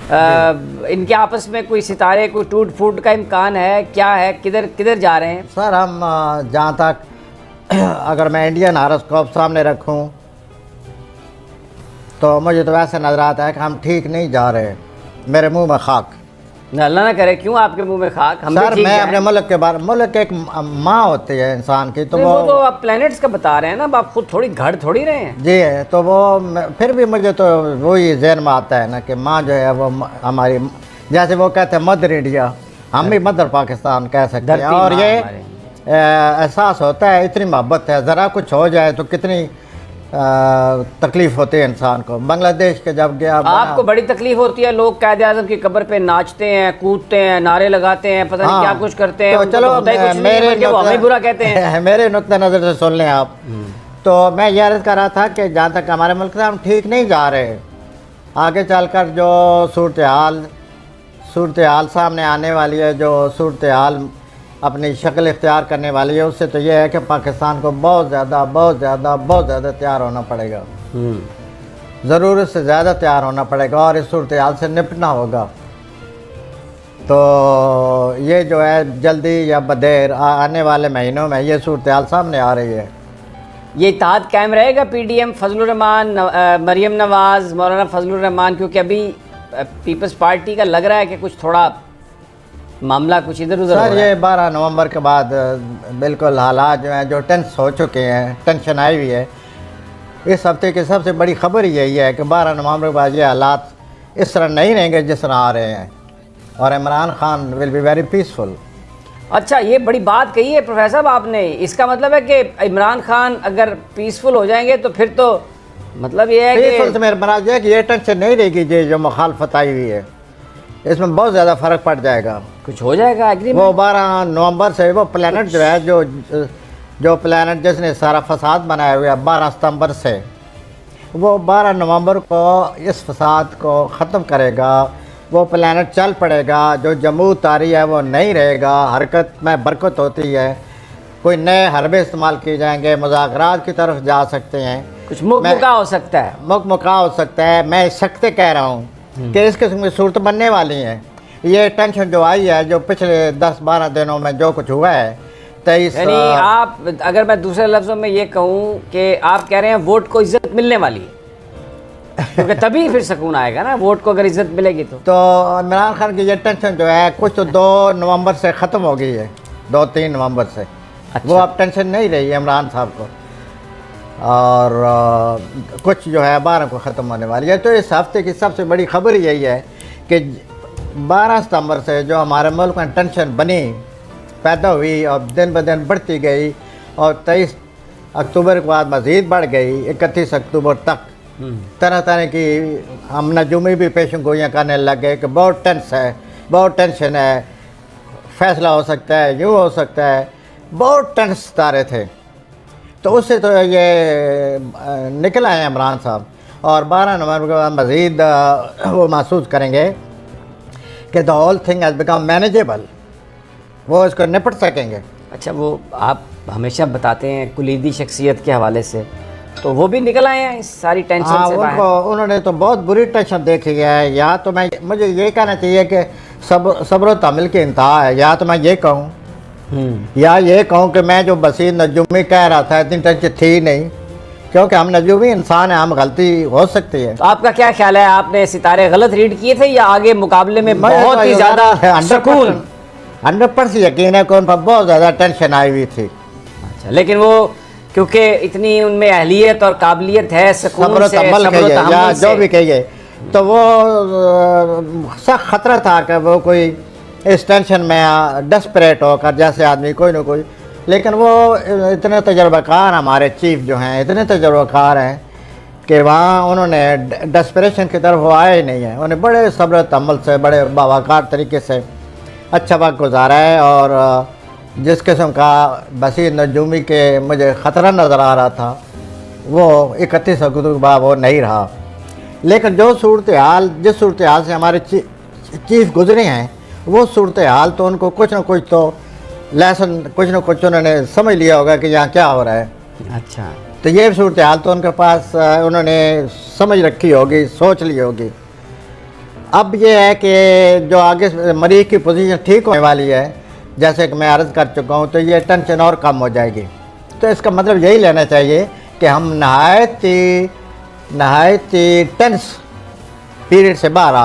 इनके आपस में कोई सितारे, कोई टूट फूट का इम्कान है? क्या है, किधर किधर जा रहे हैं? सर हम जहाँ तक अगर मैं इंडियन हॉरोस्कोप सामने रखूँ तो मुझे तो वैसे नज़र आता है कि हम ठीक नहीं जा रहे। मेरे मुंह में खाक। अल्लाह ना करे, क्यों आपके मुंह में खाक? हम सर मैं अपने मुल्क के बारे, मुल्क एक माँ होती है इंसान की, तो वो तो आप प्लैनेट्स का बता रहे हैं ना, आप खुद थोड़ी घड़ थोड़ी रहे हैं। जी है, तो वो फिर भी मुझे तो वही ज़हन में आता है ना कि माँ जो है वो हमारी, जैसे वो कहते हैं मदर इंडिया, हम भी मदर पाकिस्तान कह सकते हैं। और ये एहसास होता है, इतनी मोहब्बत है, ज़रा कुछ हो जाए तो कितनी तकलीफ़ होती है इंसान को। बांग्लादेश के जब गया, आपको बड़ी तकलीफ होती है, लोग कायद आज़म की कब्र पे नाचते हैं, कूदते हैं, नारे लगाते हैं, पता नहीं क्या कुछ करते हैं। तो चलो हमें बुरा कहते हैं। मेरे नुक्ते नज़र से सुन लें आप। तो मैं ये अर्ज़ कर रहा था कि जहाँ तक हमारे मुल्क से हम ठीक नहीं जा रहे, आगे चलकर जो सूरत हाल सामने आने वाली है, जो सूरत हाल अपनी शक्ल इख्तियार करने वाली है, उससे तो ये है कि पाकिस्तान को बहुत ज़्यादा तैयार होना पड़ेगा। ज़रूरत से ज़्यादा तैयार होना पड़ेगा और इस सूरत हाल से निपटना होगा। तो ये जो है जल्दी या बदेर आने वाले महीनों में ये सूरत हाल सामने आ रही है। ये इत्तेहाद कायम रहेगा पीडीएम, फजलुर रहमान, मरियम नवाज़, मौलाना फजलुर रहमान, क्योंकि अभी पीपल्स पार्टी का लग रहा है कि कुछ थोड़ा मामला कुछ इधर उधर सर ये 12 नवंबर के बाद बिल्कुल हालात जो हैं, जो टेंस हो चुके हैं, टेंशन आई हुई है। इस हफ्ते की सबसे बड़ी खबर यही है कि 12 नवंबर के बाद ये हालात इस तरह नहीं रहेंगे जिस तरह आ रहे हैं, और Imran Khan will be very peaceful. अच्छा, ये बड़ी बात कही है प्रोफेसर साहब आपने। इसका मतलब है कि इमरान खान अगर पीसफुल हो जाएंगे तो फिर तो मतलब ये है कि मेरे मराज है कि ये टेंशन नहीं रहेगी, जो मुखालफत आई हुई है इसमें बहुत ज़्यादा फ़र्क पड़ जाएगा, कुछ हो जाएगा। वो 12 नवंबर से वो प्लैनेट जो है, जो प्लैनेट जिसने सारा फसाद बनाया हुआ है 12 सितंबर से, वो 12 नवंबर को इस फसाद को ख़त्म करेगा। वो प्लैनेट चल पड़ेगा, जो जमू तारी है वो नहीं रहेगा, हरकत में बरकत होती है, कोई नए हरबे इस्तेमाल किए जाएंगे, मुज़ाकरात की तरफ जा सकते हैं, कुछ मुका हो सकता है, मुका हो सकता है। मैं इस शख्स कह रहा हूँ कि इस किस्म की सूरत बनने वाली है। ये टेंशन जो आई है, जो पिछले 10-12 दिनों में जो कुछ हुआ है, 23 यानी आप, अगर मैं दूसरे लफ्ज़ों में ये कहूँ कि आप कह रहे हैं वोट को इज्जत मिलने वाली है, क्योंकि तभी फिर सुकून आएगा ना, वोट को अगर इज्जत मिलेगी तो इमरान खान की ये टेंशन जो है कुछ तो 2 नवंबर से ख़त्म हो गई है, 2-3 नवंबर से। अच्छा। वो अब टेंशन नहीं रही है इमरान साहब को, और कुछ जो है 12 को ख़त्म होने वाली है। तो इस हफ्ते की सबसे बड़ी खबर यही है कि 12 सितंबर से जो हमारे मुल्क में टेंशन बनी पैदा हुई और दिन ब दिन बढ़ती गई, और 23 अक्टूबर के बाद मज़ीद बढ़ गई 31 अक्टूबर तक। तरह तरह की हम नजूमी भी पेशन गोइयाँ करने लग गए कि बहुत टेंस है, बहुत टेंशन है, फ़ैसला हो सकता है, यूँ हो सकता है, बहुत टेंस तारे थे। तो उससे तो ये निकल आए इमरान साहब, और 12 नवंबर के बाद मज़ीद वो महसूस करेंगे कि the whole thing has become manageable, वो इसको निपट सकेंगे। अच्छा, वो आप हमेशा बताते हैं कुलीदी शख्सियत के हवाले से, तो वो भी निकल आए हैं इस सारी टेंशन से बाहर। उन्होंने तो बहुत बुरी टेंशन देखी है। या तो मुझे ये कहना चाहिए कि सब्र तमिल की इंतहा है, या तो मैं ये कहूँ या ये कहूँ कि मैं जो बसीर नजूमी कह रहा था इतनी टेंशन थी नहीं, क्योंकि हम नजूमी इंसान हैं, हम गलती हो सकती है। तो आपका क्या ख्याल है, आपने सितारे गलत रीड किए थे या आगे मुकाबले में बहुत ही ज़्यादा सुकून? 100% यकीन है कि उन पर बहुत ज़्यादा टेंशन आई हुई थी। अच्छा, लेकिन वो क्योंकि इतनी उनमें अहलियत और काबिलियत है, सब्र तहम्मुल या जो भी कहिए, तो वो सख्त ख़तरा था कि वो कोई इस टेंशन में डेस्परेट होकर, जैसे आदमी कोई ना कोई, लेकिन वो इतने तजर्बाकार हमारे चीफ जो हैं, इतने तजर्बाकार हैं कि वहाँ उन्होंने डेस्परेशन की तरफ वो आए ही नहीं है। उन्हें बड़े सब्र तहम्मुल से, बड़े बावकार तरीके से अच्छा वक्त गुजारा है। और जिस किस्म का बसीर नजूमी के मुझे ख़तरा नज़र आ रहा था, वो 31 अक्टूबर के बाद वो नहीं रहा। लेकिन जो जिस सूरत हाल से हमारे चीफ गुजरे हैं, वो सूरत हाल तो उनको कुछ ना कुछ तो लेसन, कुछ ना कुछ उन्होंने समझ लिया होगा कि यहाँ क्या हो रहा है। अच्छा, तो ये सूरत हाल तो उनके पास उन्होंने समझ रखी होगी, सोच ली होगी। अब ये है कि जो आगे मरीज की पोजीशन ठीक होने वाली है, जैसे कि मैं अर्ज़ कर चुका हूँ, तो ये टेंशन और कम हो जाएगी। तो इसका मतलब यही लेना चाहिए कि हम नहायत ही टेंस पीरियड से बाहर आ